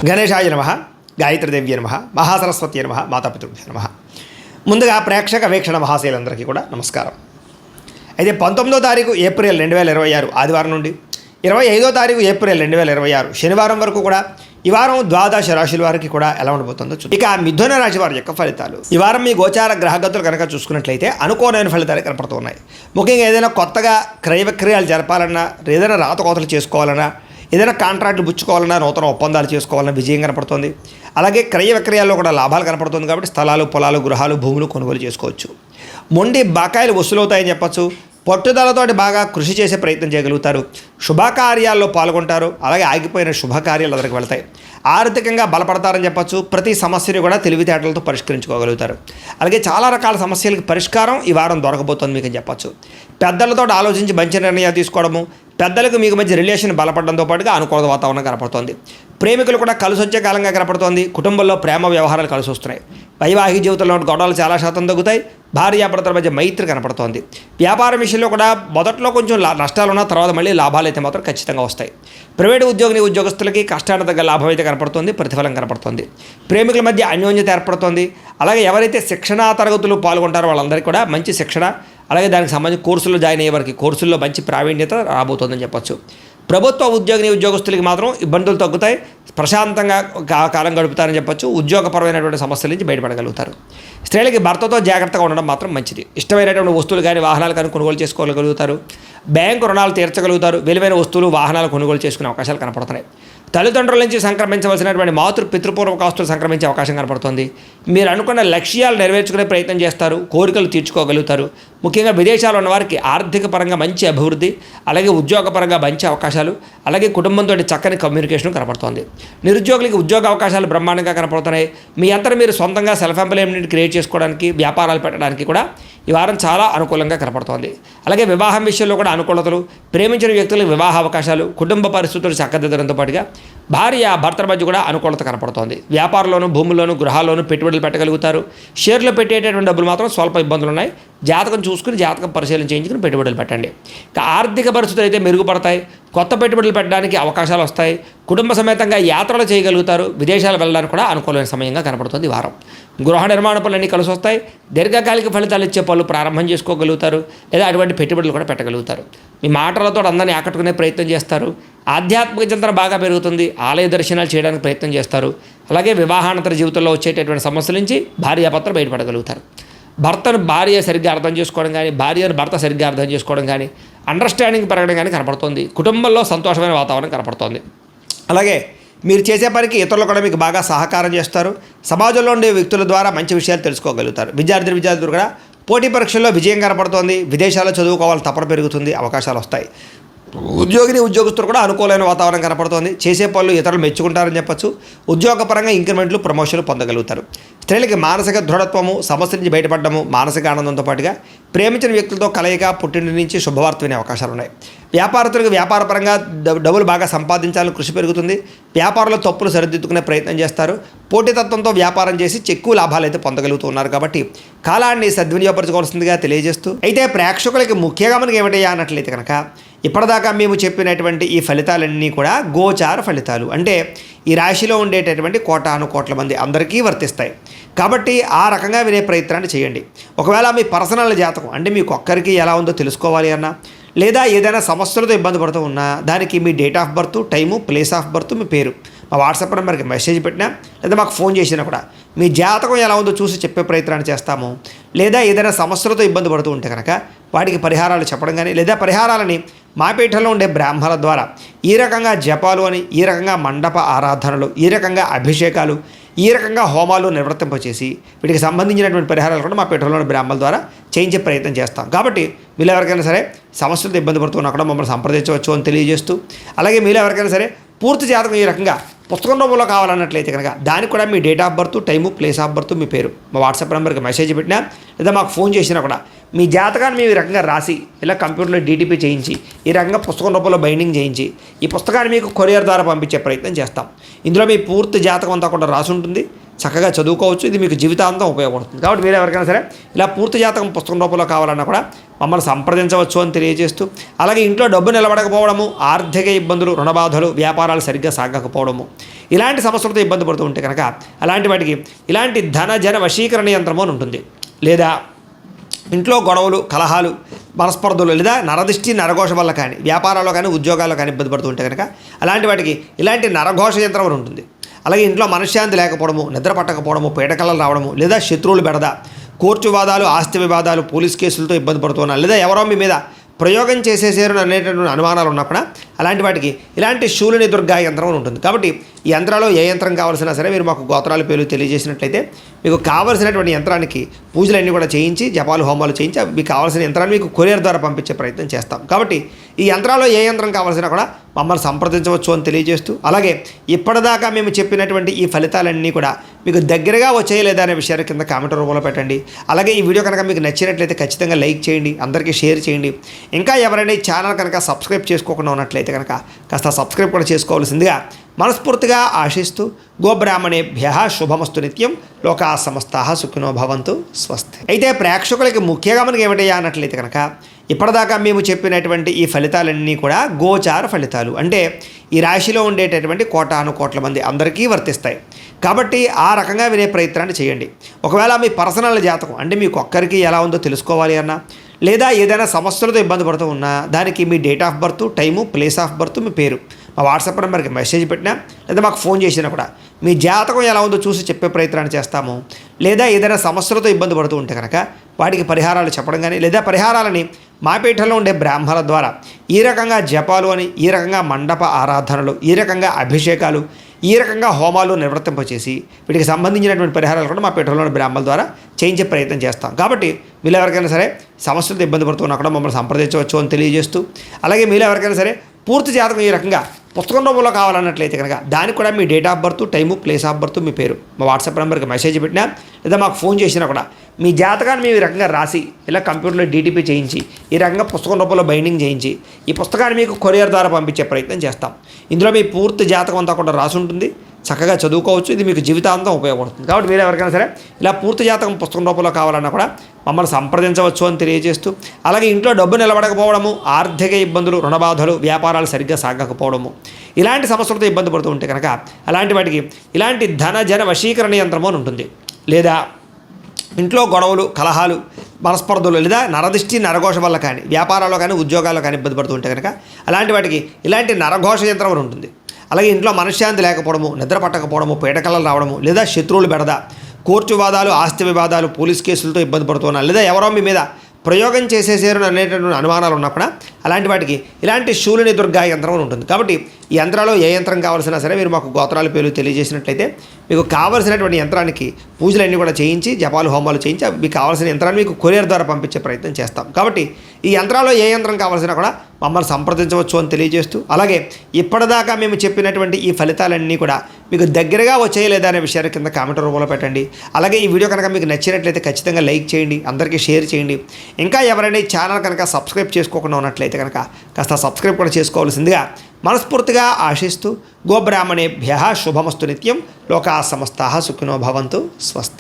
గణేశాయ నమః, గాయత్రీదేవ్య నమః, మహాసరస్వతి నమః, మాతాపితృభ్యో నమః. ముందుగా ప్రేక్షక వీక్షణ మహాశయులందరికీ కూడా నమస్కారం. అయితే 19వ తారీఖు ఏప్రిల్ 2026 ఆదివారం నుండి 25వ తారీఖు ఏప్రిల్ 2026 శనివారం వరకు కూడా ఈ వారం ద్వాదశ రాశుల వారికి కూడా ఎలా ఉండబోతుందో చూద్దాం. ఇక మిథున రాశి వారి యొక్క ఫలితాలు. ఈ వారం మీ గోచార గ్రహగతులు కనుక చూసుకున్నట్లయితే అనుకోని ఫలితాలు కనపడుతున్నాయి. ముఖ్యంగా ఏదైనా కొత్తగా క్రయ విక్రయాలు జరపాలన్నా, ఏదైనా రాతకోతలు చేసుకోవాలన్నా, ఏదైనా కాంట్రాక్ట్లు పుచ్చుకోవాలన్నా, నూతన ఒప్పందాలు చేసుకోవాలన్నా విజయం కనపడుతుంది. అలాగే క్రయ విక్రయాల్లో కూడా లాభాలు కనపడుతుంది. కాబట్టి స్థలాలు, పొలాలు, గృహాలు, భూములు కొనుగోలు చేసుకోవచ్చు. మొండి బకాయిలు వసూలవుతాయని చెప్పచ్చు. పట్టుదలతోటి బాగా కృషి చేసే ప్రయత్నం చేయగలుగుతారు. శుభకార్యాల్లో పాల్గొంటారు. అలాగే ఆగిపోయిన శుభకార్యాలు అందరికి వెళ్తాయి. ఆర్థికంగా బలపడతారని చెప్పచ్చు. ప్రతి సమస్యని కూడా తెలివితేటలతో పరిష్కరించుకోగలుగుతారు. అలాగే చాలా రకాల సమస్యలకు పరిష్కారం ఈ వారం దొరకబోతుంది మీకు అని చెప్పచ్చు. పెద్దలతో ఆలోచించి మంచి నిర్ణయాలు తీసుకోవడము, పెద్దలకు మీకు మధ్య రిలేషన్ బలపడడంతో పాటుగా అనుకూల వాతావరణం కనపడుతోంది. ప్రేమికులు కూడా కలిసి వచ్చే కాలంగా కనపడుతోంది. కుటుంబంలో ప్రేమ వ్యవహారాలు కలిసి వస్తున్నాయి. వైవాహిక జీవితంలో గొడవలు చాలా శాతం తగ్గుతాయి. భార్యాభర్తల మధ్య మైత్రి కనపడుతోంది. వ్యాపారం విషయంలో కూడా మొదట్లో కొంచెం నష్టాలు ఉన్న తర్వాత మళ్ళీ లాభాలు అయితే మాత్రం ఖచ్చితంగా వస్తాయి. ప్రైవేటు ఉద్యోగస్తులకి కష్టానికి తగ్గ లాభం అయితే కనపడుతుంది, ప్రతిఫలం కనపడుతుంది. ప్రేమికుల మధ్య అన్యోన్యత ఏర్పడుతుంది. అలాగే ఎవరైతే శిక్షణా తరగతులు పాల్గొంటారో వాళ్ళందరికీ కూడా మంచి శిక్షణ, అలాగే దానికి సంబంధించి కోర్సుల్లో జాయిన్ అయ్యే వారికి కోర్సుల్లో మంచి ప్రావీణ్యత రాబోతుందని చెప్పచ్చు. ప్రభుత్వ ఉద్యోగస్తులకి మాత్రం ఇబ్బందులు తగ్గుతాయి. ప్రశాంతంగా కాలం గడుపుతారని చెప్పచ్చు. ఉద్యోగపరమైనటువంటి సమస్యల నుంచి బయటపడగలుగుతారు. స్త్రీలకి భర్తతో జాగ్రత్తగా ఉండడం మాత్రం మంచిది. ఇష్టమైనటువంటి వస్తువులు కానీ వాహనాలు కానీ కొనుగోలు చేసుకోగలుగుతారు. బ్యాంకు రుణాలు తీర్చగలుగుతారు. విలువైన వస్తువులు వాహనాలు కొనుగోలు చేసుకునే అవకాశాలు కనపడుతున్నాయి. తల్లిదండ్రుల నుంచి సంక్రమించవలసినటువంటి పితృపూర్వక ఆస్తులు సంక్రమించే అవకాశం కనపడుతుంది. మీరు అనుకున్న లక్ష్యాలు నెరవేర్చుకునే ప్రయత్నం చేస్తారు. కోరికలు తీర్చుకోగలుగుతారు. ముఖ్యంగా విదేశాల్లో ఉన్న వారికి ఆర్థిక పరంగా మంచి అభివృద్ధి, అలాగే ఉద్యోగపరంగా మంచి అవకాశాలు, అలాగే కుటుంబంతో చక్కని కమ్యూనికేషన్ కనపడుతుంది. నిరుద్యోగులకి ఉద్యోగ అవకాశాలు బ్రహ్మాండంగా కనపడుతున్నాయి. మీ అంతా మీరు సొంతంగా సెల్ఫ్ ఎంప్లాయ్మెంట్ క్రియేట్ చేసుకోవడానికి, వ్యాపారాలు పెట్టడానికి కూడా ఈ వారం చాలా అనుకూలంగా కనపడుతోంది. అలాగే వివాహం విషయంలో కూడా అనుకూలతలు, ప్రేమించిన వ్యక్తులకు వివాహ అవకాశాలు, కుటుంబ పరిస్థితులు చక్కదిద్దడంతో పాటుగా భర్తల మధ్య కూడా అనుకూలత కనపడుతోంది. వ్యాపారంలోనూ, భూముల్లోనూ, గృహాల్లోనూ పెట్టుబడులు పెట్టగలుగుతారు. షేర్లు పెట్టేటటువంటి డబ్బులు మాత్రం స్వల్ప ఇబ్బందులు ఉన్నాయి. జాతకం చూసుకుని జాతకం పరిశీలన చేయించుకుని పెట్టుబడులు పెట్టండి. ఆర్థిక పరిస్థితులు అయితే మెరుగుపడతాయి. కొత్త పెట్టుబడులు పెట్టడానికి అవకాశాలు వస్తాయి. కుటుంబ సమేతంగా యాత్రలు చేయగలుగుతారు. విదేశాలు వెళ్ళడానికి కూడా అనుకూలమైన సమయంగా కనపడుతుంది ఈ వారం. గృహ నిర్మాణ పనులన్నీ కలిసి వస్తాయి. దీర్ఘకాలిక ఫలితాలు ఇచ్చే పనులు ప్రారంభం చేసుకోగలుగుతారు. లేదా అటువంటి పెట్టుబడులు కూడా పెట్టగలుగుతారు. మీ మాటలతో అందరినీ ఆకట్టుకునే ప్రయత్నం చేస్తారు. ఆధ్యాత్మిక చింతన బాగా పెరుగుతుంది. ఆలయ దర్శనాలు చేయడానికి ప్రయత్నం చేస్తారు. అలాగే వివాహానంతర జీవితంలో వచ్చేటటువంటి సమస్యల నుంచి భార్యాభర్తలు బయటపడగలుగుతారు. భర్తను భార్య సరిగ్గా అర్థం చేసుకోవడం కానీ, భార్యను భర్త సరిగ్గా అర్థం చేసుకోవడం కానీ, అండర్స్టాండింగ్ పెరగడం కానీ కనపడుతుంది. కుటుంబంలో సంతోషమైన వాతావరణం కనపడుతుంది. అలాగే మీరు చేసే పనికి ఇతరులు కూడా మీకు బాగా సహకారం చేస్తారు. సమాజంలో ఉండే వ్యక్తుల ద్వారా మంచి విషయాలు తెలుసుకోగలుగుతారు. విద్యార్థులు కూడా పోటీ పరీక్షల్లో విజయం కనపడుతోంది. విదేశాల్లో చదువుకోవాలి తపన పెరుగుతుంది. అవకాశాలు వస్తాయి. ఉద్యోగస్తులు కూడా అనుకూలమైన వాతావరణం కనపడుతోంది. చేసే పనులు ఇతరులు మెచ్చుకుంటారని చెప్పచ్చు. ఉద్యోగపరంగా ఇంక్రిమెంట్లు, ప్రమోషన్లు పొందగలుగుతారు. స్త్రీలకి మానసిక దృఢత్వము, సమస్య నుంచి బయటపడము, మానసిక ఆనందంతో పాటుగా ప్రేమించిన వ్యక్తులతో కలయిక, పుట్టింటి నుంచి శుభవార్త వినే అవకాశాలు ఉన్నాయి. వ్యాపారస్తులకు వ్యాపారపరంగా డబ్బులు బాగా సంపాదించాలని కృషి పెరుగుతుంది. వ్యాపారంలో తప్పులు సరిదిద్దుకునే ప్రయత్నం చేస్తారు. పోటీతత్వంతో వ్యాపారం చేసి ఎక్కువ లాభాలు అయితే పొందగలుగుతున్నారు. కాబట్టి కాలాన్ని సద్వినియోగపరచుకోవాల్సిందిగా తెలియజేస్తూ, అయితే ప్రేక్షకులకి ముఖ్యంగా మనకి ఏమిటయ్యా అన్నట్లయితే కనుక ఇప్పటిదాకా మేము చెప్పినటువంటి ఈ ఫలితాలన్నీ కూడా గోచార ఫలితాలు. అంటే ఈ రాశిలో ఉండేటటువంటి కోటాను మంది అందరికీ వర్తిస్తాయి. కాబట్టి ఆ రకంగా వినే ప్రయత్నాన్ని చేయండి. ఒకవేళ మీ పర్సనల్ జాతకం అంటే మీకు ఒక్కరికి ఎలా ఉందో తెలుసుకోవాలి అన్నా, లేదా ఏదైనా సమస్యలతో ఇబ్బంది పడుతూ ఉన్నా, దానికి మీ date of birth, time, place of birth, మీ పేరు మా వాట్సాప్ నెంబర్కి మెసేజ్ పెట్టినా, లేదా మాకు ఫోన్ చేసినా కూడా మీ జాతకం ఎలా ఉందో చూసి చెప్పే ప్రయత్నాన్ని చేస్తాము. లేదా ఏదైనా సమస్యలతో ఇబ్బంది పడుతూ ఉంటే కనుక వాటికి పరిహారాలు చెప్పడం కానీ, లేదా పరిహారాలని మా పీఠంలో ఉండే బ్రాహ్మణుల ద్వారా ఈ రకంగా జపాలు అని, ఈ రకంగా మండప ఆరాధనలు, ఈ రకంగా అభిషేకాలు, ఈ రకంగా హోమాలు నిర్వర్తింపచేసి వీటికి సంబంధించినటువంటి పరిహారాలు కూడా మా పీఠంలోని బ్రాహ్మణుల ద్వారా చేయించే ప్రయత్నం చేస్తాం. కాబట్టి మీరు ఎవరికైనా సరే సమస్యలతో ఇబ్బంది పడుతున్నా కూడా మమ్మల్ని సంప్రదించవచ్చు అని తెలియజేస్తూ, అలాగే మీరు ఎవరికైనా సరే పూర్తి జాతకం ఈ రకంగా పుస్తకం రూపంలో కావాలన్నట్లయితే కనుక దానికి కూడా మీ date of birth, time, place of birth, మీ పేరు మా వాట్సాప్ నెంబర్కి మెసేజ్ పెట్టినా, లేదా మాకు ఫోన్ చేసినా కూడా మీ జాతకాన్ని మేము ఈ రకంగా రాసి ఇలా కంప్యూటర్లో డీటీపీ చేయించి ఈ రకంగా పుస్తకం రూపంలో బైండింగ్ చేయించి ఈ పుస్తకాన్ని మీకు కొరియర్ ద్వారా పంపించే ప్రయత్నం చేస్తాం. ఇందులో మీ పూర్తి జాతకం అంతా కూడా రాసి ఉంటుంది. చక్కగా చదువుకోవచ్చు. ఇది మీకు జీవితాంతం ఉపయోగపడుతుంది. కాబట్టి మీరు ఎవరికైనా సరే ఇలా పూర్తి జాతకం పుస్తకం రూపంలో కావాలన్నా కూడా మమ్మల్ని సంప్రదించవచ్చు అని తెలియజేస్తూ, అలాగే ఇంట్లో డబ్బు నిలబడకపోవడము, ఆర్థిక ఇబ్బందులు, రుణబాధలు, వ్యాపారాలు సరిగ్గా సాగకపోవడము, ఇలాంటి సమస్యలతో ఇబ్బంది పడుతూ ఉంటే కనుక అలాంటి వాటికి ఇలాంటి ధన జన వశీకరణ యంత్రము అని ఉంటుంది. లేదా ఇంట్లో గొడవలు, కలహాలు, మనస్పర్ధలు లేదా నరదిష్టి, నరఘోష వల్ల కానీ వ్యాపారాల్లో కానీ ఉద్యోగాల్లో కానీ ఇబ్బంది పడుతూ ఉంటే కనుక అలాంటి వాటికి ఇలాంటి నరఘోష యంత్రం అని ఉంటుంది. అలాగే ఇంట్లో మనశ్శాంతి లేకపోవడము, నిద్ర పట్టకపోవడము, పీడకలలు రావడము, లేదా శత్రువులు బెడద, కోర్టు వివాదాలు, ఆస్తి వివాదాలు, పోలీస్ కేసులతో ఇబ్బంది పడుతున్నారు, లేదా ఎవరో మీ మీద ప్రయోగం చేసేసారు అనేటటువంటి అనుమానాలు ఉన్నప్పుడు అలాంటి వాటికి ఇలాంటి శూలిని దుర్గా యంత్రం ఉంటుంది. కాబట్టి ఈ యంత్రాల్లో ఏ యంత్రం కావాల్సినా సరే మీరు మాకు గోత్రాల పేర్లు తెలియజేసినట్లయితే మీకు కావాల్సినటువంటి యంత్రానికి పూజలన్నీ కూడా చేయించి, జపాలు, హోమాలు చేయించి మీకు కావాల్సిన యంత్రాన్ని మీకు కొరియర్ ద్వారా పంపించే ప్రయత్నం చేస్తాం. కాబట్టి ఈ యంత్రాల్లో ఏ యంత్రం కావాల్సినా కూడా మమ్మల్ని సంప్రదించవచ్చు అని తెలియజేస్తూ, అలాగే ఇప్పటిదాకా మేము చెప్పినటువంటి ఈ ఫలితాలన్నీ కూడా మీకు దగ్గరగా వచ్చాయి లేదా అనే విషయాన్ని కింద కామెంట్ రూపంలో పెట్టండి. అలాగే ఈ వీడియో కనుక మీకు నచ్చినట్లయితే ఖచ్చితంగా లైక్ చేయండి, అందరికీ షేర్ చేయండి. ఇంకా ఎవరైనా ఈ ఛానల్ కనుక సబ్స్క్రైబ్ చేసుకోకుండా ఉన్నట్లయితే కనుక కాస్త సబ్స్క్రైబ్ కూడా చేసుకోవాల్సిందిగా మనస్ఫూర్తిగా ఆశిస్తూ, గోబ్రాహ్మణేభ్యః శుభమస్తు నిత్యం, లోకా సమస్తాః సుఖినో భవంతు, స్వస్తి. అయితే ప్రేక్షకులకి ముఖ్యంగా మనకి ఏమిటయ్యా అన్నట్లయితే కనుక ఇప్పటిదాకా మేము చెప్పినటువంటి ఈ ఫలితాలన్నీ కూడా గోచార ఫలితాలు, అంటే ఈ రాశిలో ఉండేటటువంటి కోటాను కోట్ల మంది అందరికీ వర్తిస్తాయి. కాబట్టి ఆ రకంగా వినే ప్రయత్నాన్ని చేయండి. ఒకవేళ మీ పర్సనల్ జాతకం అంటే మీకు ఒక్కరికి ఎలా ఉందో తెలుసుకోవాలి అన్నా, లేదా ఏదైనా సమస్యలతో ఇబ్బంది పడుతూ ఉన్నా దానికి మీ date of birth, time, place of birth, మీ పేరు మా వాట్సాప్ నెంబర్కి మెసేజ్ పెట్టినా లేదా మాకు ఫోన్ చేసినా కూడా మీ జాతకం ఎలా ఉందో చూసి చెప్పే ప్రయత్నాన్ని చేస్తాము. లేదా ఏదైనా సమస్యలతో ఇబ్బంది పడుతూ ఉంటే కనుక వాటికి పరిహారాలు చెప్పడం కానీ, లేదా పరిహారాలని మా పీఠంలో ఉండే బ్రాహ్మణుల ద్వారా ఈ రకంగా జపాలు అని, ఈ రకంగా మండప ఆరాధనలు, ఈ రకంగా అభిషేకాలు, ఈ రకంగా హోమాలు నిర్వర్తింపచేసి వీటికి సంబంధించినటువంటి పరిహారాలు కూడా మా పీఠంలోని బ్రాహ్మణుల ద్వారా చేయించే ప్రయత్నం చేస్తాం. కాబట్టి మీరు ఎవరికైనా సరే సమస్యలతో ఇబ్బంది పడుతున్నా కూడా మమ్మల్ని సంప్రదించవచ్చు అని తెలియజేస్తూ, అలాగే మీరు ఎవరికైనా సరే పూర్తి జాతకం ఈ రకంగా పుస్తకం రూపంలో కావాలన్నట్లయితే కనుక దానికి కూడా మీ date of birth, time, place of birth, మీ పేరు మా వాట్సాప్ నెంబర్కి మెసేజ్ పెట్టినా లేదా మాకు ఫోన్ చేసినా కూడా మీ జాతకాన్ని మేము ఈ రకంగా రాసి ఇలా కంప్యూటర్లో డీటీపీ చేయించి ఈ రకంగా పుస్తకం రూపంలో బైండింగ్ చేయించి ఈ పుస్తకాన్ని మీకు కొరియర్ ద్వారా పంపించే ప్రయత్నం చేస్తాం. ఇందులో మీ పూర్తి జాతకం అంతా కూడా రాసి ఉంటుంది, చక్కగా చదువుకోవచ్చు. ఇది మీకు జీవితాంతం ఉపయోగపడుతుంది. కాబట్టి మీరు ఎవరికైనా సరే ఇలా పూర్తి జాతకం పుస్తకం రూపంలో కావాలన్నా కూడా మమ్మల్ని సంప్రదించవచ్చు అని తెలియజేస్తూ, అలాగే ఇంట్లో డబ్బు నిలబడకపోవడము, ఆర్థిక ఇబ్బందులు, రుణబాధలు, వ్యాపారాలు సరిగ్గా సాగకపోవడము, ఇలాంటి సమస్యలతో ఇబ్బంది పడుతూ ఉంటే కనుక అలాంటి వాటికి ఇలాంటి ధన జన వశీకరణ యంత్రము అని ఉంటుంది. లేదా ఇంట్లో గొడవలు, కలహాలు, మనస్పర్ధలు లేదా నరదిష్టి, నరఘోష వల్ల కానీ వ్యాపారాల్లో కానీ ఉద్యోగాల్లో కానీ ఇబ్బంది పడుతూ ఉంటే కనుక అలాంటి వాటికి ఇలాంటి నరఘోష యంత్రం అని ఉంటుంది. అలాగే ఇంట్లో మనశ్శాంతి లేకపోవడము, నిద్ర పట్టకపోవడము, పీడకలలు రావడము, లేదా శత్రువులు బెడద, కోర్టు వివాదాలు, ఆస్తి వివాదాలు, పోలీస్ కేసులతో ఇబ్బంది పడుతున్నారు, లేదా ఎవరో మీ మీద ప్రయోగం చేసేసారు అనేటటువంటి అనుమానాలు ఉన్నప్పుడు అలాంటి వాటికి ఇలాంటి శూలిని దుర్గా యంత్రం అని ఉంటుంది. కాబట్టి ఈ యంత్రాల్లో ఏ యంత్రం కావాల్సినా సరే మీరు మాకు గోత్రాల పేర్లు తెలియజేసినట్లయితే మీకు కావాల్సినటువంటి యంత్రానికి పూజలన్నీ కూడా చేయించి, జపాలు, హోమాలు చేయించి మీకు కావాల్సిన యంత్రాన్ని మీకు కొరియర్ ద్వారా పంపించే ప్రయత్నం చేస్తాం. కాబట్టి ఈ యంత్రాల్లో ఏ యంత్రం కావాల్సినా కూడా మమ్మల్ని సంప్రదించవచ్చు అని తెలియజేస్తూ, అలాగే ఇప్పటిదాకా మేము చెప్పినటువంటి ఈ ఫలితాలన్నీ కూడా మీకు దగ్గరగా వచ్చాయి లేదా అనే విషయాన్ని కింద కామెంట్ రూపంలో పెట్టండి. అలాగే ఈ వీడియో కనుక మీకు నచ్చినట్లయితే ఖచ్చితంగా లైక్ చేయండి, అందరికీ షేర్ చేయండి. ఇంకా ఎవరైనా ఈ ఛానల్ కనుక సబ్స్క్రైబ్ చేసుకోకుండా ఉన్నట్లయితే కనుక కాస్త సబ్స్క్రైబ్ కూడా చేసుకోవాల్సిందిగా మనస్ఫూర్తిగా ఆశిస్తూ, గోబ్రాహ్మణేభ్యః శుభమస్తు నిత్యం, లోకా సమస్తాః సుఖినో భవంతు, స్వస్తి.